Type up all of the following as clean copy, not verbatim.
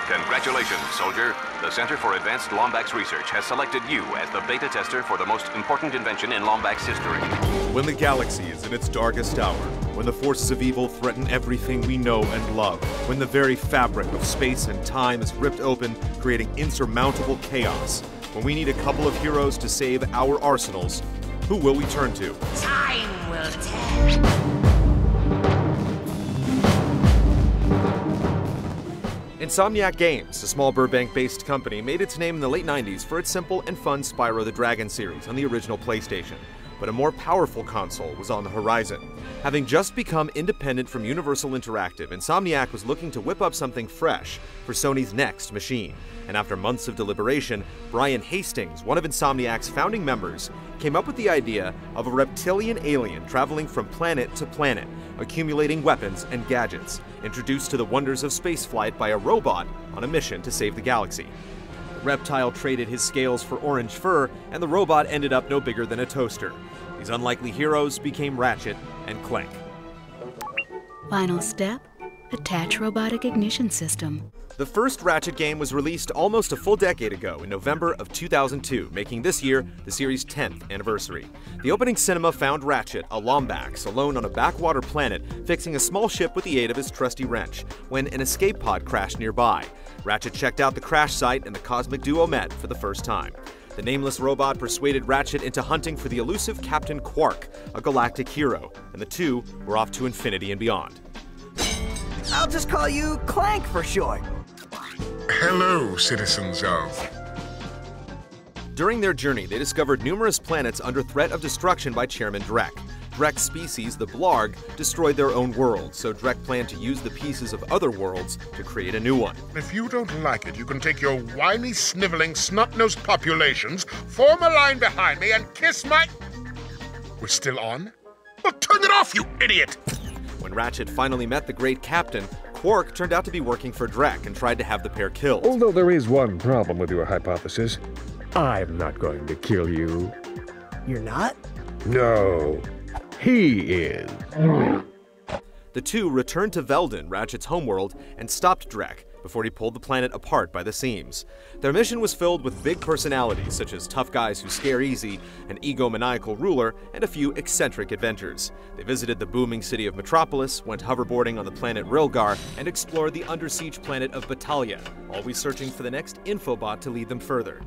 Congratulations, soldier. The Center for Advanced Lombax Research has selected you as the beta tester for the most important invention in Lombax history. When the galaxy is in its darkest hour, when the forces of evil threaten everything we know and love, when the very fabric of space and time is ripped open, creating insurmountable chaos, when we need a couple of heroes to save our arsenals, who will we turn to? Time will tell. Insomniac Games, a small Burbank-based company, made its name in the late 90s for its simple and fun Spyro the Dragon series on the original PlayStation. But a more powerful console was on the horizon. Having just become independent from Universal Interactive, Insomniac was looking to whip up something fresh for Sony's next machine. And after months of deliberation, Brian Hastings, one of Insomniac's founding members, came up with the idea of a reptilian alien traveling from planet to planet, accumulating weapons and gadgets, introduced to the wonders of spaceflight by a robot on a mission to save the galaxy. The reptile traded his scales for orange fur, and the robot ended up no bigger than a toaster. These unlikely heroes became Ratchet and Clank. Final step, attach robotic ignition system. The first Ratchet game was released almost a full decade ago in November of 2002, making this year the series' 10th anniversary. The opening cinema found Ratchet, a Lombax, alone on a backwater planet, fixing a small ship with the aid of his trusty wrench, when an escape pod crashed nearby. Ratchet checked out the crash site and the cosmic duo met for the first time. The nameless robot persuaded Ratchet into hunting for the elusive Captain Quark, a galactic hero, and the two were off to infinity and beyond. I'll just call you Clank for short. Hello, citizens of... During their journey, they discovered numerous planets under threat of destruction by Chairman Drek. Drek's species, the Blarg, destroyed their own world, so Drek planned to use the pieces of other worlds to create a new one. If you don't like it, you can take your whiny, sniveling, snot-nosed populations, form a line behind me, and kiss my... We're still on? Well, turn it off, you idiot! When Ratchet finally met the great captain, Quark turned out to be working for Drek and tried to have the pair killed. Although there is one problem with your hypothesis. I'm not going to kill you. You're not? No. He is. The two returned to Veldin, Ratchet's homeworld, and stopped Drek before he pulled the planet apart by the seams. Their mission was filled with big personalities such as tough guys who scare easy, an egomaniacal ruler, and a few eccentric adventures. They visited the booming city of Metropolis, went hoverboarding on the planet Rilgar, and explored the under-siege planet of Batalia, always searching for the next infobot to lead them further.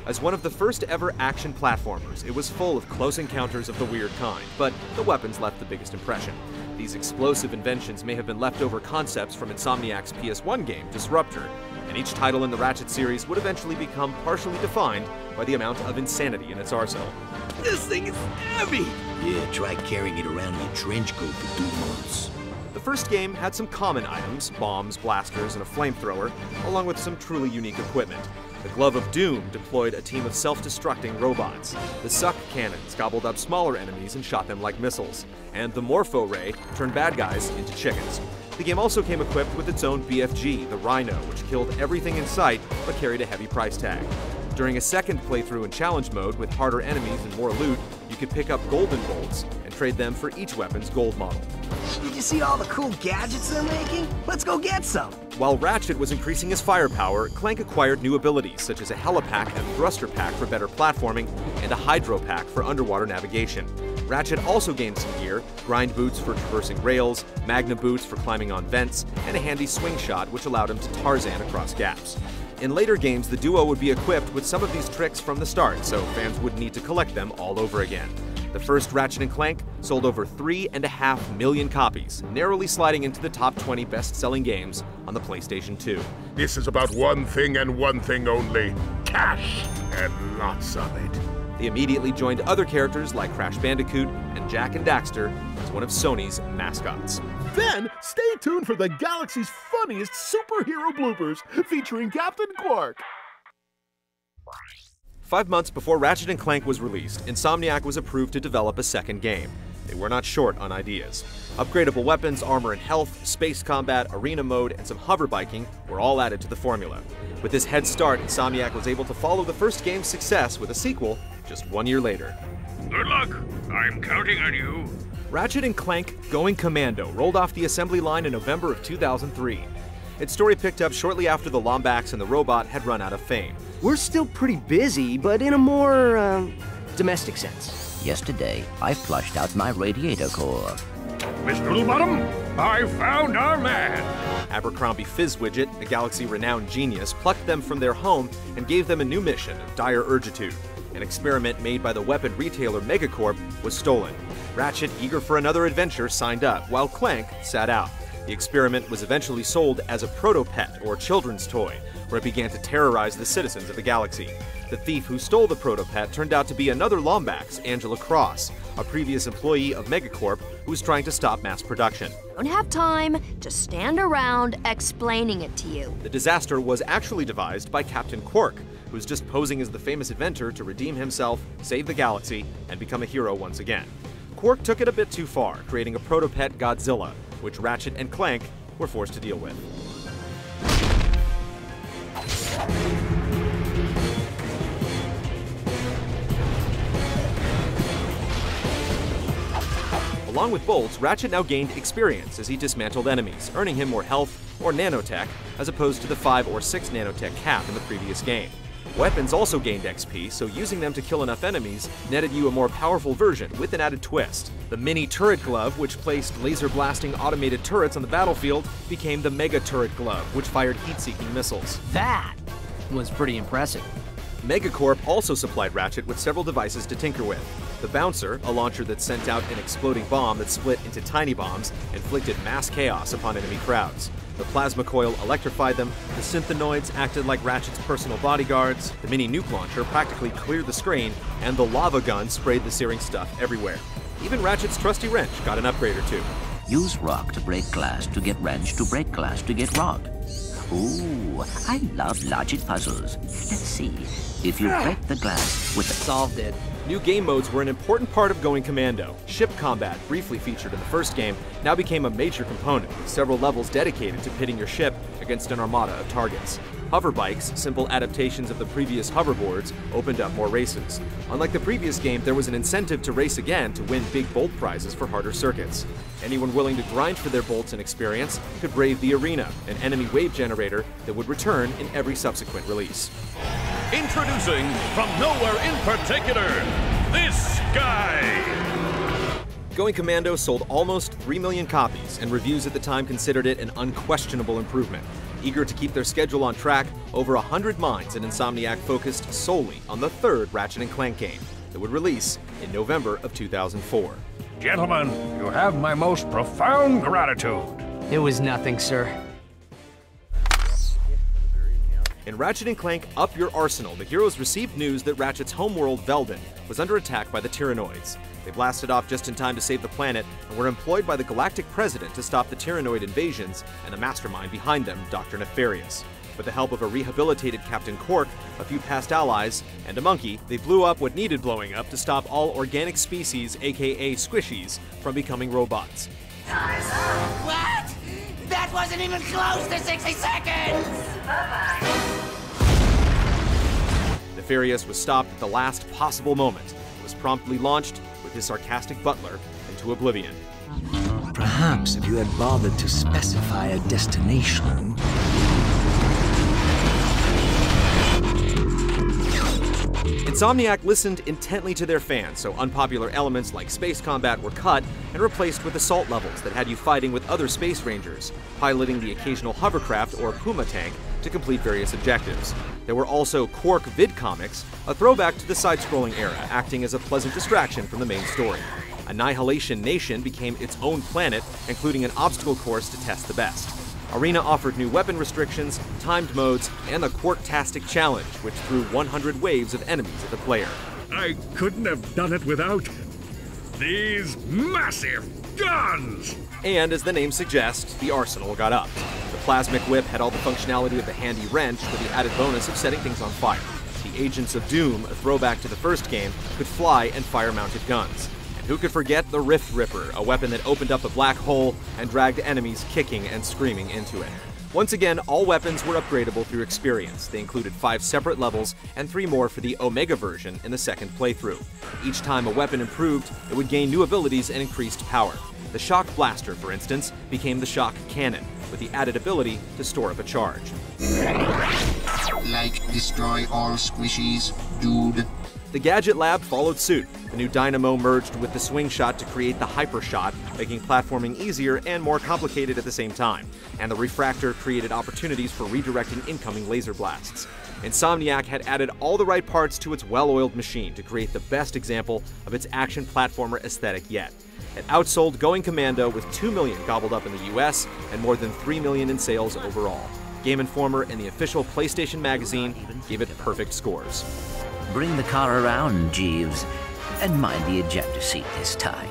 As one of the first ever action platformers, it was full of close encounters of the weird kind, but the weapons left the biggest impression. These explosive inventions may have been leftover concepts from Insomniac's PS1 game, Disruptor, and each title in the Ratchet series would eventually become partially defined by the amount of insanity in its arsenal. This thing is heavy! Yeah, try carrying it around in your trench coat for 2 months. The first game had some common items, bombs, blasters, and a flamethrower, along with some truly unique equipment. The Glove of Doom deployed a team of self-destructing robots. The Suck Cannons gobbled up smaller enemies and shot them like missiles. And the Morpho Ray turned bad guys into chickens. The game also came equipped with its own BFG, the Rhino, which killed everything in sight but carried a heavy price tag. During a second playthrough in challenge mode with harder enemies and more loot, you could pick up golden bolts and trade them for each weapon's gold model. Did you see all the cool gadgets they're making? Let's go get some! While Ratchet was increasing his firepower, Clank acquired new abilities such as a helipack and thruster pack for better platforming, and a hydro pack for underwater navigation. Ratchet also gained some gear, grind boots for traversing rails, magna boots for climbing on vents, and a handy swing shot which allowed him to Tarzan across gaps. In later games, the duo would be equipped with some of these tricks from the start, so fans wouldn't need to collect them all over again. The first Ratchet & Clank sold over 3.5 million copies, narrowly sliding into the top 20 best-selling games on the PlayStation 2. This is about one thing and one thing only. Cash! And lots of it. They immediately joined other characters like Crash Bandicoot and Jak and Daxter as one of Sony's mascots. Then, stay tuned for the galaxy's funniest superhero bloopers featuring Captain Quark. 5 months before Ratchet & Clank was released, Insomniac was approved to develop a second game. they were not short on ideas. Upgradable weapons, armor and health, space combat, arena mode, and some hover biking were all added to the formula. With this head start, Insomniac was able to follow the first game's success with a sequel just 1 year later. Good luck. I'm counting on you. Ratchet and Clank Going Commando rolled off the assembly line in November of 2003. Its story picked up shortly after the Lombax and the robot had run out of fame. We're still pretty busy, but in a more, domestic sense. Yesterday, I flushed out my radiator core. Miss Littlebottom, I found our man. Abercrombie Fizzwidget, a Galaxy-renowned genius, plucked them from their home and gave them a new mission of dire urgitude. An experiment made by the weapon retailer Megacorp was stolen. Ratchet, eager for another adventure, signed up, while Clank sat out. The experiment was eventually sold as a proto-pet, or children's toy, where it began to terrorize the citizens of the galaxy. The thief who stole the proto-pet turned out to be another Lombax, Angela Cross, a previous employee of Megacorp who was trying to stop mass production. Don't have time to stand around explaining it to you. The disaster was actually devised by Captain Quark, who was just posing as the famous inventor to redeem himself, save the galaxy, and become a hero once again. Quark took it a bit too far, creating a proto-pet Godzilla, which Ratchet and Clank were forced to deal with. Along with bolts, Ratchet now gained experience as he dismantled enemies, earning him more health or nanotech, as opposed to the 5 or 6 nanotech cap in the previous game. Weapons also gained XP, so using them to kill enough enemies netted you a more powerful version with an added twist. The mini turret glove, which placed laser-blasting automated turrets on the battlefield, became the mega turret glove, which fired heat-seeking missiles. That was pretty impressive. Megacorp also supplied Ratchet with several devices to tinker with. The Bouncer, a launcher that sent out an exploding bomb that split into tiny bombs, inflicted mass chaos upon enemy crowds. The Plasma Coil electrified them, the Synthenoids acted like Ratchet's personal bodyguards, the mini nuke launcher practically cleared the screen, and the Lava Gun sprayed the searing stuff everywhere. Even Ratchet's trusty wrench got an upgrade or two. Use rock to break glass to get wrench to break glass to get rock. Ooh, I love logic puzzles. Let's see. If you break the glass with the... Solved it. New game modes were an important part of Going Commando. Ship combat, briefly featured in the first game, now became a major component, with several levels dedicated to pitting your ship against an armada of targets. Hover bikes, simple adaptations of the previous hoverboards, opened up more races. Unlike the previous game, there was an incentive to race again to win big bolt prizes for harder circuits. Anyone willing to grind for their bolts and experience could brave the arena, an enemy wave generator that would return in every subsequent release. Introducing, from nowhere in particular, this guy! Going Commando sold almost 3 million copies, and reviews at the time considered it an unquestionable improvement. Eager to keep their schedule on track, over 100 minds at Insomniac focused solely on the third Ratchet & Clank game that would release in November of 2004. Gentlemen, you have my most profound gratitude. It was nothing, sir. In Ratchet & Clank Up Your Arsenal, the heroes received news that Ratchet's homeworld, Veldin, was under attack by the Tyrannoids. They blasted off just in time to save the planet and were employed by the Galactic President to stop the Tyrannoid invasions and the mastermind behind them, Dr. Nefarious. With the help of a rehabilitated Captain Quark, a few past allies, and a monkey, they blew up what needed blowing up to stop all organic species, aka squishies, from becoming robots. What? That wasn't even close to 60 seconds! Nefarious was stopped at the last possible moment. It was promptly launched with his sarcastic butler into oblivion. Perhaps if you had bothered to specify a destination... Insomniac listened intently to their fans, so unpopular elements like space combat were cut and replaced with assault levels that had you fighting with other space rangers, piloting the occasional hovercraft or Puma tank to complete various objectives. There were also Quark vid comics, a throwback to the side-scrolling era, acting as a pleasant distraction from the main story. Annihilation Nation became its own planet, including an obstacle course to test the best. Arena offered new weapon restrictions, timed modes, and the Quarktastic Challenge, which threw 100 waves of enemies at the player. I couldn't have done it without these massive guns! And as the name suggests, the arsenal got up. The Plasmic Whip had all the functionality of the handy wrench, with the added bonus of setting things on fire. The Agents of Doom, a throwback to the first game, could fly and fire mounted guns. And who could forget the Rift Ripper, a weapon that opened up a black hole and dragged enemies kicking and screaming into it. Once again, all weapons were upgradable through experience. They included 5 separate levels and 3 more for the Omega version in the second playthrough. Each time a weapon improved, it would gain new abilities and increased power. The Shock Blaster, for instance, became the Shock Cannon, with the added ability to store up a charge. Like, destroy all squishies, dude. The Gadget Lab followed suit. The new Dynamo merged with the Swing Shot to create the Hyper Shot, making platforming easier and more complicated at the same time. And the Refractor created opportunities for redirecting incoming laser blasts. Insomniac had added all the right parts to its well-oiled machine to create the best example of its action platformer aesthetic yet. It outsold Going Commando with 2 million gobbled up in the US and more than 3 million in sales overall. Game Informer and the official PlayStation magazine gave it perfect scores. Bring the car around, Jeeves, and mind the ejector seat this time.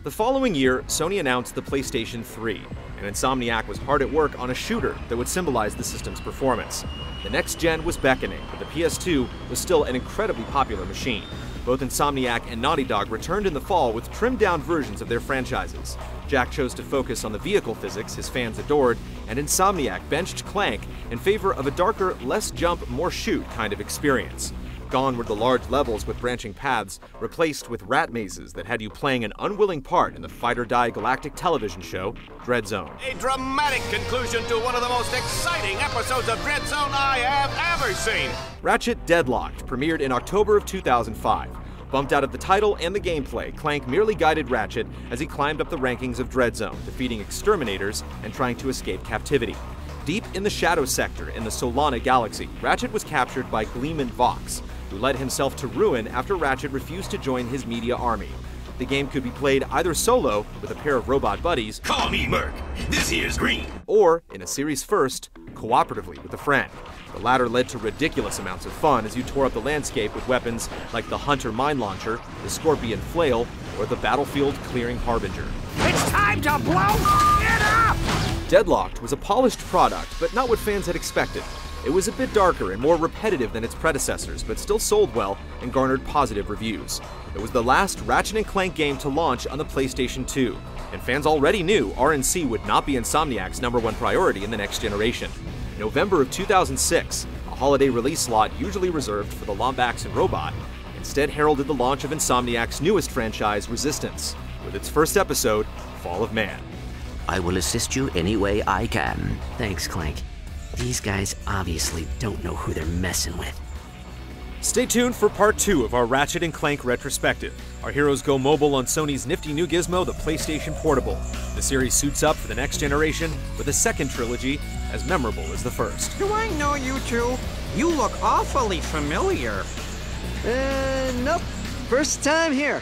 The following year, Sony announced the PlayStation 3, and Insomniac was hard at work on a shooter that would symbolize the system's performance. The next gen was beckoning, but the PS2 was still an incredibly popular machine. Both Insomniac and Naughty Dog returned in the fall with trimmed-down versions of their franchises. Jack chose to focus on the vehicle physics his fans adored, and Insomniac benched Clank in favor of a darker, less jump, more shoot kind of experience. Gone were the large levels with branching paths, replaced with rat mazes that had you playing an unwilling part in the fight-or-die galactic television show, Dread Zone. A dramatic conclusion to one of the most exciting episodes of Dread Zone I have ever seen. Ratchet Deadlocked premiered in October of 2005. Bumped out of the title and the gameplay, Clank merely guided Ratchet as he climbed up the rankings of Dread Zone, defeating exterminators and trying to escape captivity. Deep in the Shadow Sector in the Solana Galaxy, Ratchet was captured by Gleeman Vox, who led himself to ruin after Ratchet refused to join his media army. The game could be played either solo, with a pair of robot buddies, call me Merc, this here's Green, or, in a series first, cooperatively with a friend. The latter led to ridiculous amounts of fun as you tore up the landscape with weapons like the Hunter Mine Launcher, the Scorpion Flail, or the Battlefield Clearing Harbinger. It's time to blow it up! Deadlocked was a polished product, but not what fans had expected. It was a bit darker and more repetitive than its predecessors, but still sold well and garnered positive reviews. It was the last Ratchet & Clank game to launch on the PlayStation 2, and fans already knew RNC would not be Insomniac's #1 priority in the next generation. November of 2006, a holiday release slot usually reserved for the Lombax and Robot, instead heralded the launch of Insomniac's newest franchise, Resistance, with its first episode, Fall of Man. I will assist you any way I can. Thanks, Clank. These guys obviously don't know who they're messing with. Stay tuned for part 2 of our Ratchet & Clank retrospective. Our heroes go mobile on Sony's nifty new gizmo, the PlayStation Portable. The series suits up for the next generation, with a second trilogy as memorable as the first. Do I know you two? You look awfully familiar. Nope. First time here.